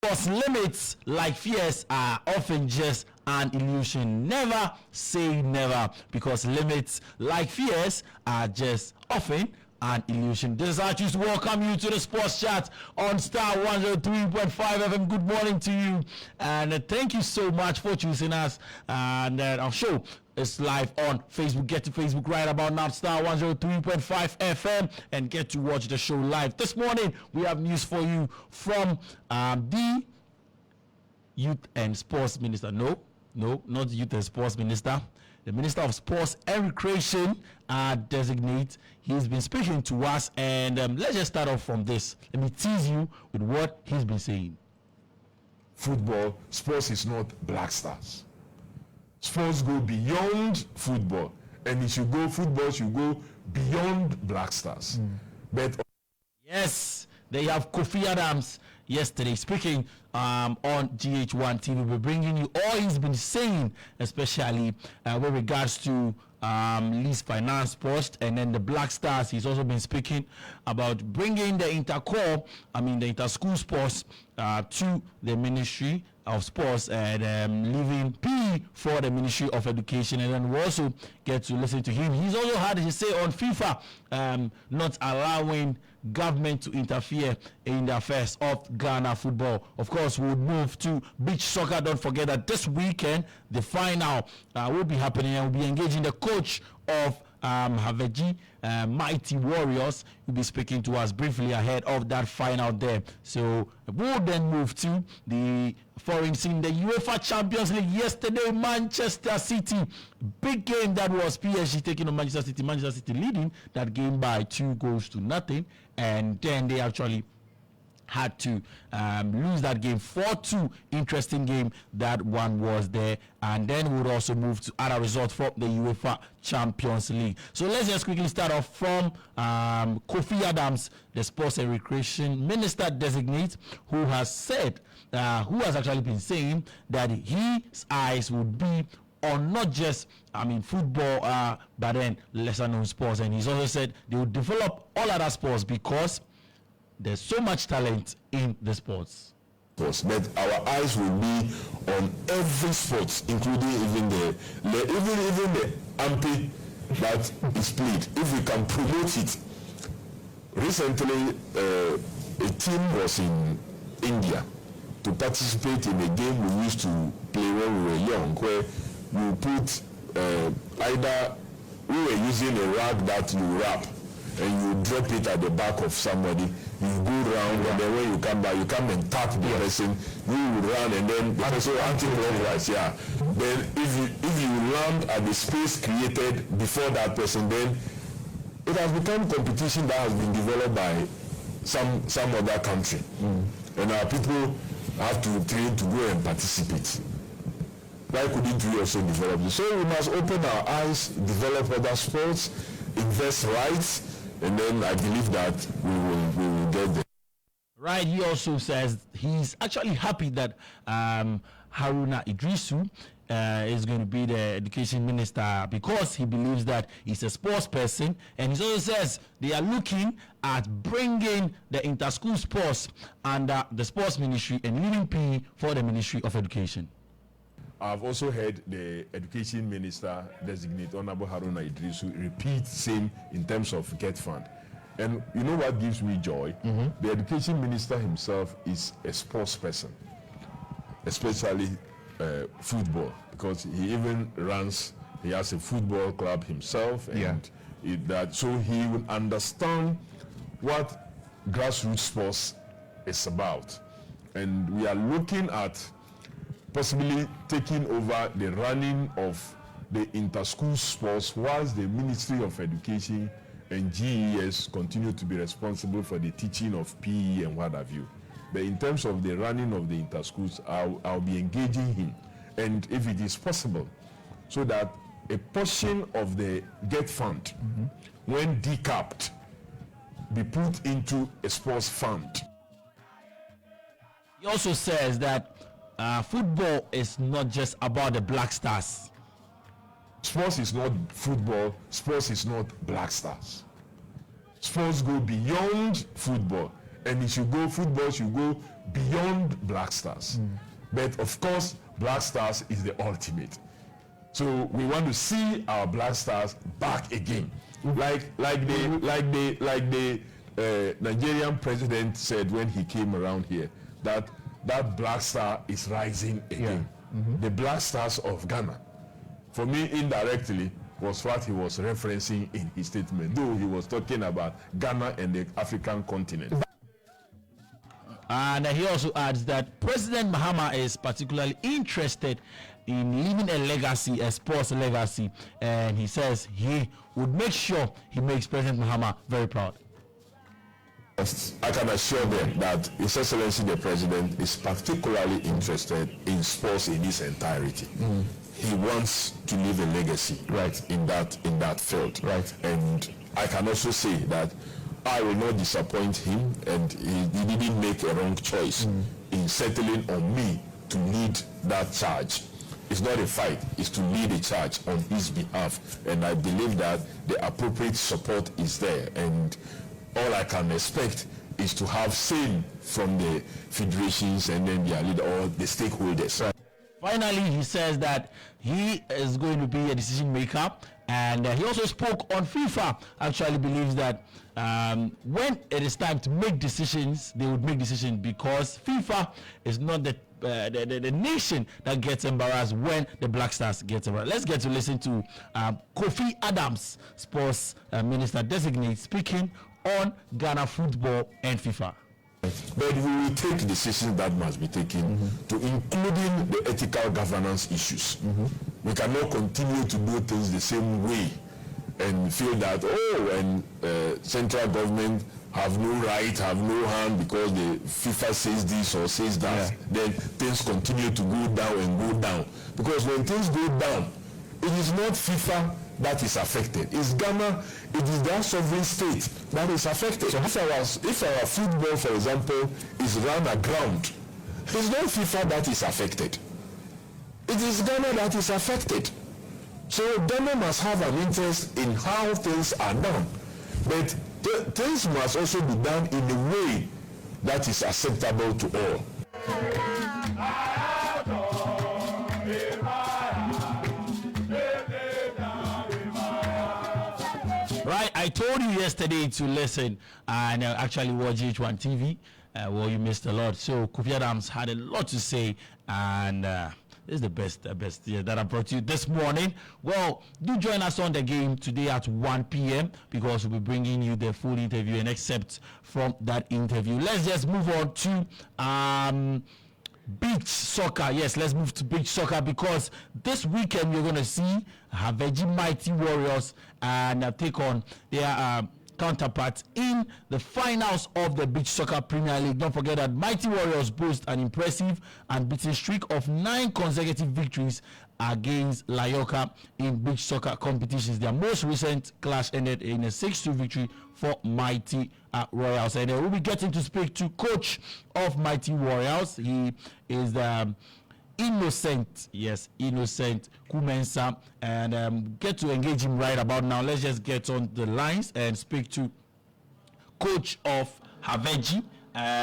Because limits like fears are often just an illusion. Never say never, because limits like fears are just often an illusion. This is how I choose to welcome you to the Sports Chat on Starr 103.5 FM. Good morning to you, and thank you so much for choosing us. And our show is live on Facebook. Get to Facebook right about now, Starr 103.5 FM, and get to watch the show live. This morning, we have news for you from the Youth and Sports Minister. No, not Youth and Sports Minister. The Minister of Sports and Recreation designate. He's been speaking to us, and let's just start off from this. Let me tease you with what he's been saying. Football, sports is not Black Stars. Sports go beyond football, and it should go, football should go beyond Black Stars. But yes, they have Kofi Adams yesterday speaking on GH1 TV. We're bringing you all he's been saying, especially with regards to lease finance post, and then the Black Stars. He's also been speaking about bringing the the inter-school sports to the Ministry of Sports, and leaving P for the Ministry of Education. And then we also get to listen to him. He's also had his say on FIFA not allowing government to interfere in the affairs of Ghana football. Of course, we'll move to beach soccer. Don't forget that this weekend the final will be happening, and we'll be engaging the coach of Haveji Mighty Warriors. Will be speaking to us briefly ahead of that final there. So we'll then move to the foreign scene, the UEFA Champions League. Yesterday, Manchester City, big game that was PSG taking on Manchester City. Manchester City leading that game by 2-0, and then they actually had to lose that game 4-2. Interesting game that one was there. And then we would also move to other results from the UEFA Champions League. So let's just quickly start off from Kofi Adams, the Sports and Recreation Minister designate, who has actually been saying that his eyes would be on not just football, but then lesser known sports. And he's also said they will develop all other sports because there's so much talent in the sports. But our eyes will be on every sport, including even the ampy that is played. If we can promote it. Recently, a team was in India to participate in a game we used to play when we were young, where you put either we were using a rag that you wrap, and you drop it at the back of somebody, you go round, and then when you come back, you come and tap the person, you will run, and then the person anti-clockwise, Then if you land at the space created before that person, then it has become competition that has been developed by some other country. And our people have to train to go and participate. Why couldn't we also develop this? So we must open our eyes, develop other sports, invest rights, and then I believe that we will get there. Right. He also says he's actually happy that Haruna Idrisu is going to be the education minister, because he believes that he's a sports person. And he also says they are looking at bringing the inter-school sports under the sports ministry and leaving PE for the Ministry of Education. I've also heard the education minister designate, Honorable Haruna Idrisu, repeat same in terms of get fund. And you know what gives me joy? The education minister himself is a sports person, especially football, because he even he has a football club himself, and so he will understand what grassroots sports is about. And we are looking at possibly taking over the running of the inter-school sports, whilst the Ministry of Education and GES continue to be responsible for the teaching of PE and what have you. But in terms of the running of the inter-schools, I'll be engaging him, and if it is possible, so that a portion of the GET fund, when decapped, be put into a sports fund. He also says that football is not just about the Black Stars. Sports is not football. Sports is not Black Stars. Sports go beyond football, and it should go. Football should go beyond Black Stars. But of course, Black Stars is the ultimate. So we want to see our Black Stars back again, like the Nigerian president said when he came around here, that Black Star is rising again. The Black Stars of Ghana, for me indirectly, was what he was referencing in his statement, though he was talking about Ghana and the African continent. And he also adds that President Mahama is particularly interested in leaving a legacy, a sports legacy, and he says he would make sure he makes President Mahama very proud. I can assure them that His Excellency the President is particularly interested in sports in its entirety. He wants to leave a legacy, right, in that field, right. And I can also say that I will not disappoint him, and he didn't make a wrong choice in settling on me to lead that charge. It's not a fight, it's to lead a charge on his behalf, and I believe that the appropriate support is there, and all I can expect is to have same from the federations and then their leader or the stakeholders. Finally, he says that he is going to be a decision maker, and he also spoke on FIFA. Actually believes that when it is time to make decisions, they would make decisions, because FIFA is not the nation that gets embarrassed when the Black Stars get embarrassed. Let's get to listen to Kofi Adams, sports minister designate, speaking on Ghana football and FIFA. But we will take decisions that must be taken, to including the ethical governance issues. We cannot continue to do things the same way and feel that, when central government have no right, have no hand because the FIFA says this or says that, then things continue to go down and go down. Because when things go down, it is not FIFA that is affected. It's Ghana, it is their sovereign state that is affected. So if our football, for example, is run aground, it's not FIFA that is affected. It is Ghana that is affected. So Ghana must have an interest in how things are done. But things must also be done in a way that is acceptable to all. Right, I told you yesterday to listen and actually watch GH1 TV. Well, you missed a lot. So Kofi Adams had a lot to say, and this is the best that I brought you this morning. Well, do join us on the game today at 1 p.m. because we'll be bringing you the full interview and excerpts from that interview. Let's just move on to beach soccer. Yes, let's move to beach soccer, because this weekend you're going to see Haveji Mighty Warriors and take on their counterparts in the finals of the Beach Soccer Premier League. Don't forget that Mighty Warriors boast an impressive and beaten streak of 9 consecutive victories against Layoka in beach soccer competitions. Their most recent clash ended in a 6-2 victory for Mighty Royals. And we'll be getting to speak to coach of Mighty Warriors. He is Innocent Kumensa, and get to engage him right about now. Let's just get on the lines and speak to coach of Haveji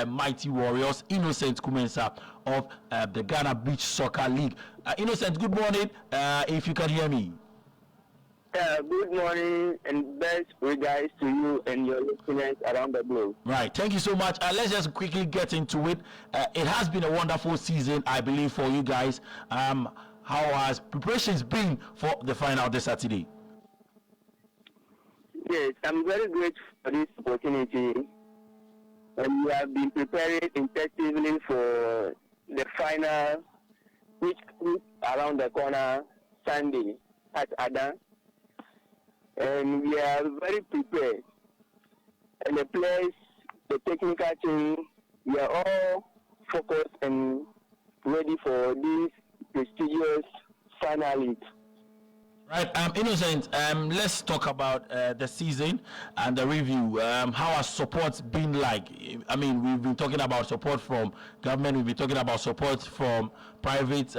Mighty Warriors, Innocent Kumensa of the Ghana Beach Soccer League. Innocent, good morning, if you can hear me. Good morning and best regards to you and your listeners around the globe. Right, thank you so much. Let's just quickly get into it. It has been a wonderful season, I believe, for you guys. How has preparations been for the final this Saturday? Yes, I'm very grateful for this opportunity. And we have been preparing intensively for the final, which is around the corner Sunday at Ada. And we are very prepared. And the players, the technical team, we are all focused and ready for this prestigious final. Right, Innocent, let's talk about the season and the review. How has support been like? I mean, we've been talking about support from government, we've been talking about support from private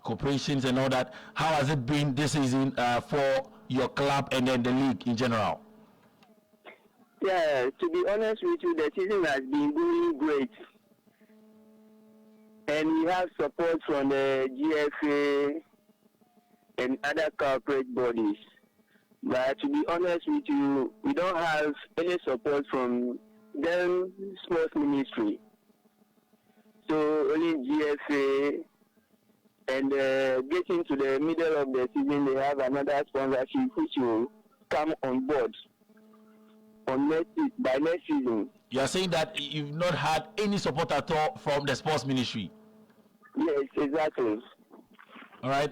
corporations and all that. How has it been this season for your club and then the league in general? Yeah, to be honest with you, the season has been going great. and we have support from the GFA and other corporate bodies. But to be honest with you, we don't have any support from them sports ministry. So only GFA, and getting to the middle of the season, they have another sponsorship which will come on board by next season. You are saying that you've not had any support at all from the sports ministry? Yes, exactly. All right.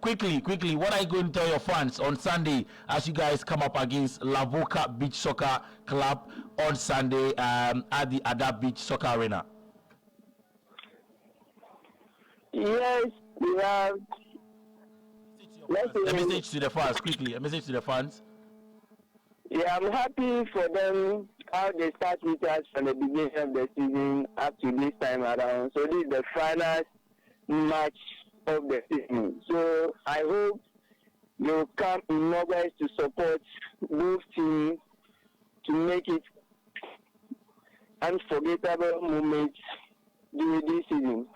Quickly, what are you going to tell your fans on Sunday as you guys come up against Lavoca Beach Soccer Club on Sunday at the Ada Beach Soccer Arena? Yes, we have. A message to the fans, quickly. A message to the fans. Yeah, I'm happy for them how they start with us from the beginning of the season up to this time around. So this is the final match of the season. So I hope they'll come in numbers to support both teams to make it unforgettable moments during this season.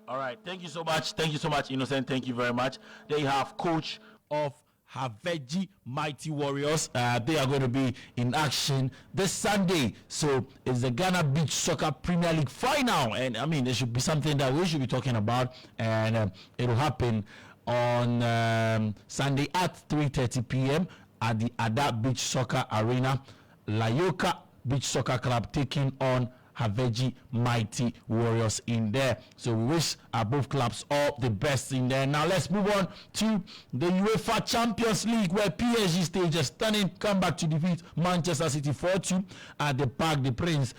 All right. Thank you so much, Innocent. Thank you very much. There you have coach of Haveji Mighty Warriors. They are going to be in action this Sunday. So it's the Ghana Beach Soccer Premier League final, and I mean there should be something that we should be talking about, and it will happen on Sunday at 3:30 p.m. at the Ada Beach Soccer Arena. Layoka Beach Soccer Club taking on Haveji Mighty Warriors in there. So we wish both clubs all the best in there. Now let's move on to the UEFA Champions League, where PSG staged a stunning comeback to defeat Manchester City 4-2 at the Parc des Princes.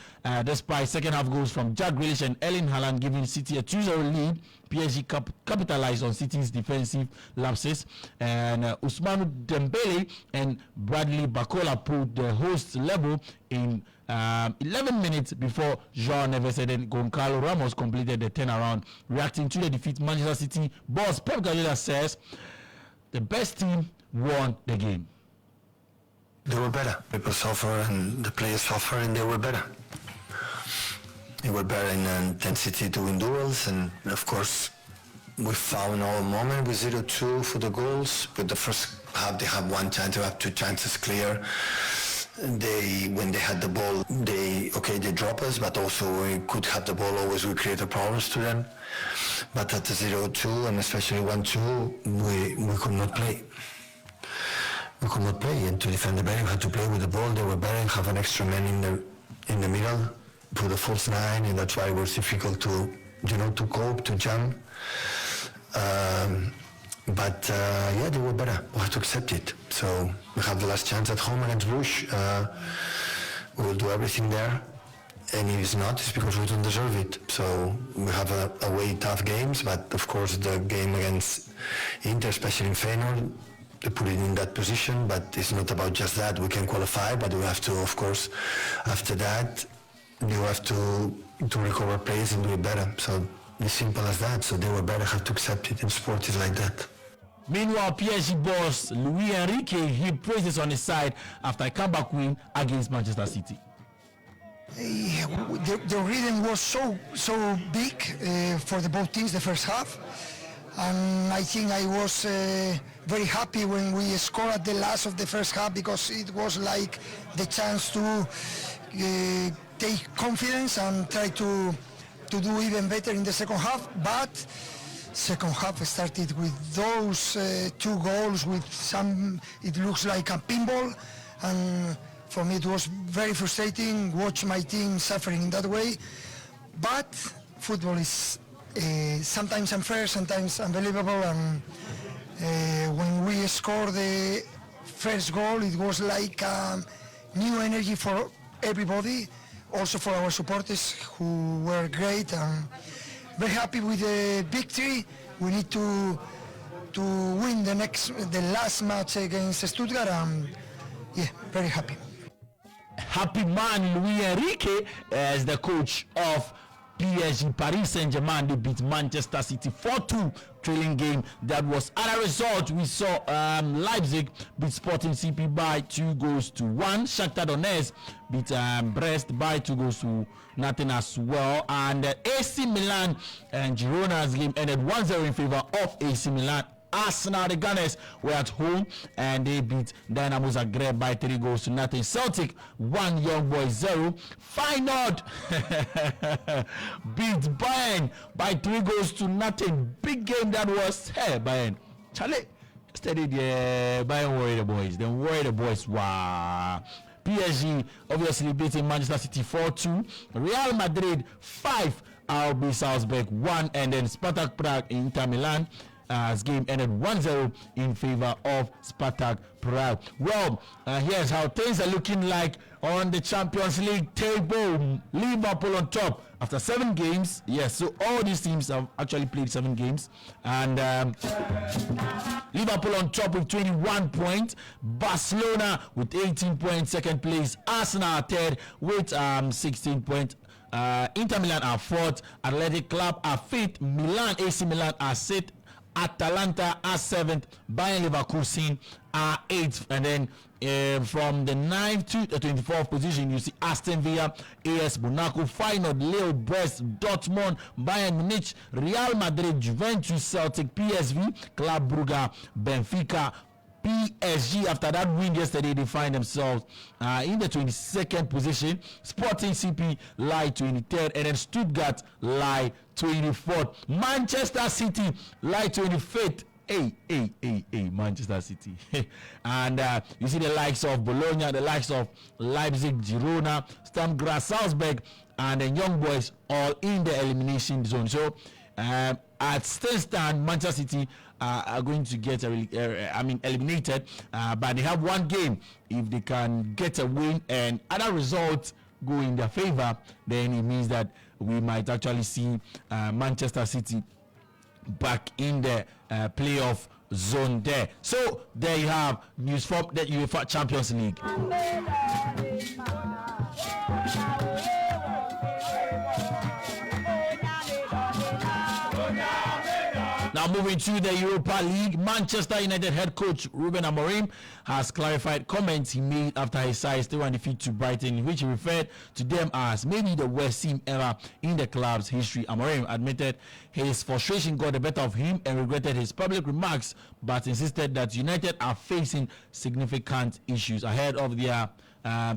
Despite second half goals from Jack Grealish and Erling Haaland giving City a 2-0 lead, PSG capitalized on City's defensive lapses, and Ousmane Dembele and Bradley Barcola put the hosts level in 11 minutes before João Neves and Goncalo Ramos completed the turnaround. Reacting to the defeat, Manchester City boss Pep Guardiola says the best team won the game. They were better. People suffer and the players suffer, and they were better. They were better in intensity to win duels, and of course we found our moment with 0-2 for the goals. But the first half they had one chance, they have two chances clear. When they had the ball, they drop us, but also we could have the ball, always we created problems to them. But at the 0-2 and especially 1-2, we could not play. We could not play, and to defend the better, we had to play with the ball. They were better and have an extra man in the middle for the false nine, and that's why it was difficult to cope, to jump. But they were better. We have to accept it. So we have the last chance at home against Bruges. We will do everything there, and if it's not, it's because we don't deserve it. So we have away tough games, but of course the game against Inter, especially in Feyenoord, they put it in that position. But it's not about just that. We can qualify, but we have to, of course, after that, you have to recover plays and do it better. So it's simple as that. So they were better, have to accept it, and sport is like that. Meanwhile, PSG boss Luis Enrique, he praises on his side after a comeback win against Manchester City. The rhythm was so big for the both teams the first half, and I think I was very happy when we scored at the last of the first half, because it was like the chance to take confidence and try to do even better in the second half. But second half started with those two goals with it looks like a pinball, and for me it was very frustrating watch my team suffering in that way. But football is sometimes unfair, sometimes unbelievable, and when we scored the first goal, it was like new energy for everybody, also for our supporters who were great, and very happy with the victory. We need to win the last match against Stuttgart, and very happy. Happy man Luis Enrique as the coach of PSG, Paris Saint-Germain, they beat Manchester City 4-2 trailing game. That was other result. We saw Leipzig beat Sporting CP by 2-1. Shakhtar Donetsk beat Brest by 2-0 as well. And AC Milan and Girona's game ended 1-0 in favor of AC Milan. Arsenal, the Gunners, were at home and they beat Dynamo Zagreb by 3-0. Celtic 1, Young Boys 0. Feyenoord beat Bayern by 3-0. Big game that was. Hey, Bayern. Charlie, yesterday the Bayern worried the boys. They worried the boys. Wow. PSG obviously beating Manchester City 4-2. Real Madrid 5, RB Salzburg 1, and then Spartak Prague Inter Milan. As game ended 1-0 in favor of Spartak Prague. Well, here's how things are looking like on the Champions League table. Liverpool on top after 7 games. Yes, so all these teams have actually played 7 games. And Liverpool on top with 21 points. Barcelona with 18 points, second place. Arsenal third with 16 points. Inter Milan are fourth. Athletic Club are fifth. AC Milan are sixth. Atalanta are 7th, Bayern Leverkusen are 8th, and then from the 9th to the 24th position, you see Aston Villa, AS Monaco, Feyenoord, Lille, Brest, Dortmund, Bayern Munich, Real Madrid, Juventus, Celtic, PSV, Club Brugge, Benfica, PSG. After that win yesterday, they find themselves in the 22nd position. Sporting CP lie 23rd, and then Stuttgart lie 24th. Manchester City lie 25th. Hey, Manchester City. And you see the likes of Bologna, the likes of Leipzig, Girona, Sturm Graz, Salzburg, and the Young Boys all in the elimination zone. So at still stand, Manchester City are going to get eliminated, but they have one game. If they can get a win and other results go in their favor, then it means that we might actually see Manchester City back in the playoff zone there. So there you have news from the UEFA Champions League. Now moving to the Europa League, Manchester United head coach Ruben Amorim has clarified comments he made after his side still won defeat to Brighton, in which he referred to them as maybe the worst team ever in the club's history. Amorim admitted his frustration got the better of him and regretted his public remarks, but insisted that United are facing significant issues ahead of their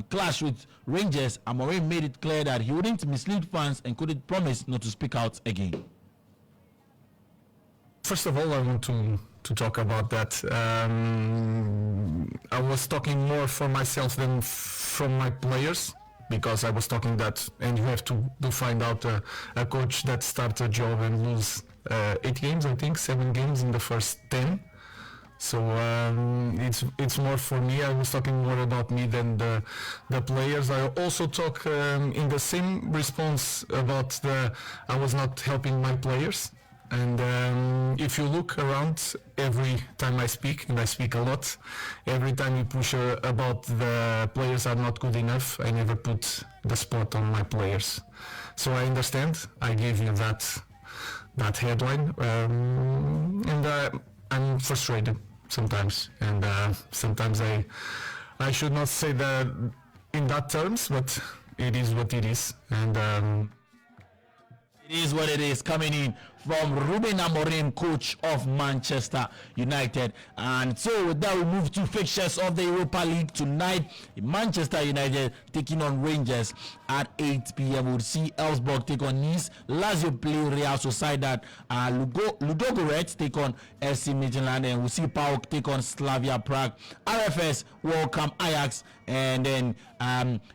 clash with Rangers. Amorim made it clear that he wouldn't mislead fans and couldn't promise not to speak out again. First of all, I want to talk about that. I was talking more for myself than from my players, because I was talking that, and you have to find out a coach that starts a job and lose 8 games, I think, 7 games in the first 10. So it's more for me. I was talking more about me than the players. I also talk in the same response about I was not helping my players. And if you look around, every time I speak, and I speak a lot, every time you push about the players are not good enough, I never put the spot on my players. So I understand. I gave you that headline, and I'm frustrated sometimes, and sometimes I should not say that in that terms, but it is what it is, and. It is what it is, coming in from Ruben Amorim, coach of Manchester United. And so with that, we move to fixtures of the Europa League tonight. Manchester United taking on Rangers at 8 p.m. We'll see Elfsborg take on Nice, Lazio play Real Sociedad, Ludogorets take on FC Midtjylland, and we'll see PAOK take on Slavia Prague. RFS welcome Ajax, and then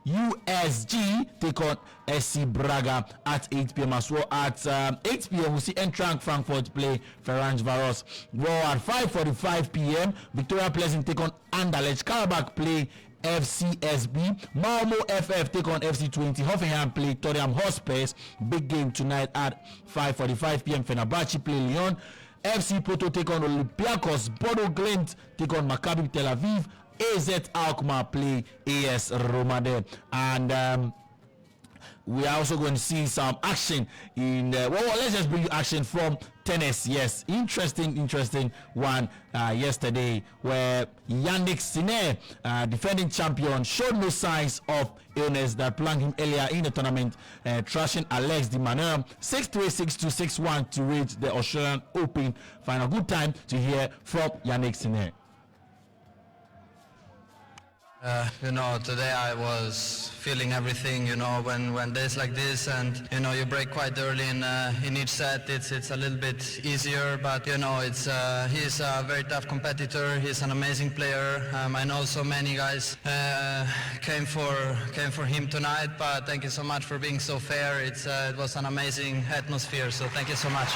USG take on SC Braga at 8 p.m. as well. At 8 p.m. we'll see Eintracht Frankfurt play Ferencváros. Well, at 5:45 p.m. Victoria Pleasant take on Anderlecht. Karabakh play FCSB. Malmo FF take on FC20. Hoffenheim play Tottenham Hotspur. Big game tonight at 5:45 p.m. Fenerbahce play Lyon. FC Porto take on Olympiacos. Bodo Glimt take on Maccabi Tel Aviv. AZ Alkmaar play AS Roma there. And we are also going to see some action in let's just bring you action from tennis. Yes, interesting one yesterday where Yannick Sinner, defending champion, showed no signs of illness that plunged him earlier in the tournament, thrashing Alex de Minaur 6-3, 6-2, 6-1 to reach the Australian Open final. Good time to hear from Yannick Sinner. Today I was feeling everything, when days like this and, you break quite early in each set, it's a little bit easier, but, he's a very tough competitor, he's an amazing player. I know so many guys came for him tonight, but thank you so much for being so fair. It was an amazing atmosphere, so thank you so much.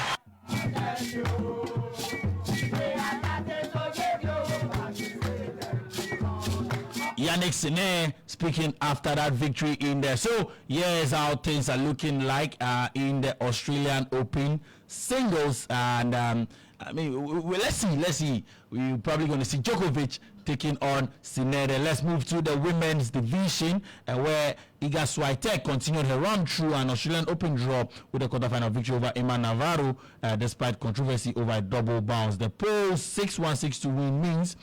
Yannick Sinner speaking after that victory in there. So here's how things are looking like in the Australian Open singles, and let's see. We're probably going to see Djokovic taking on Sinner. Let's move to the women's division, where Iga Swiatek continued her run through an Australian Open draw with a quarterfinal victory over Emma Navarro, despite controversy over a double bounce. The polls 6-1, 6-2 win means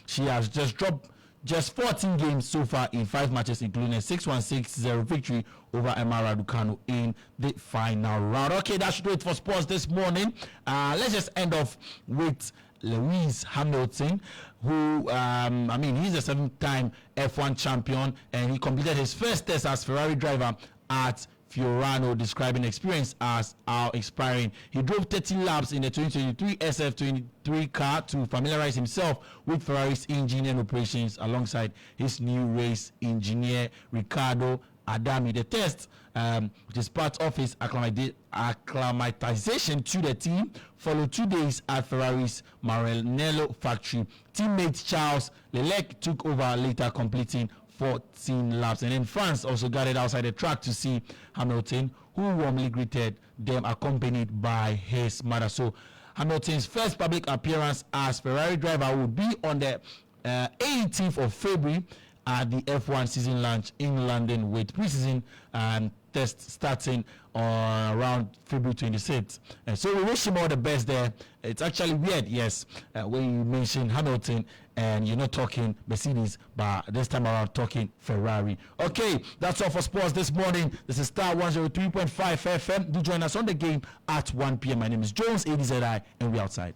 she has just dropped just 14 games so far in 5 matches, including a 6-1, 6-0 victory over Emma Raducanu in the final round. Okay, that should do it for sports this morning. Let's just end off with Lewis Hamilton, who, he's a 7-time F1 champion, and he completed his first test as Ferrari driver at Fiorano, describing experience as expiring. He drove 30 laps in the 2023 SF23 car to familiarize himself with Ferrari's engine and operations alongside his new race engineer Riccardo Adami. The test, which is part of his acclimatization to the team, followed 2 days at Ferrari's Maranello factory. Teammate Charles Leclerc took over later, completing 14 laps. And then France also gathered outside the track to see Hamilton, who warmly greeted them, accompanied by his mother. So Hamilton's first public appearance as Ferrari driver will be on the 18th of February at the F1 season launch in London, with preseason and tests starting around February 26th. And so we wish him all the best there. It's actually weird, yes, when you mention Hamilton and you're not talking Mercedes, but this time around talking Ferrari. Okay, that's all for sports this morning. This is Starr 103.5 FM. Do join us on the game at 1 p.m. My name is Jones, ADZI, and we're outside.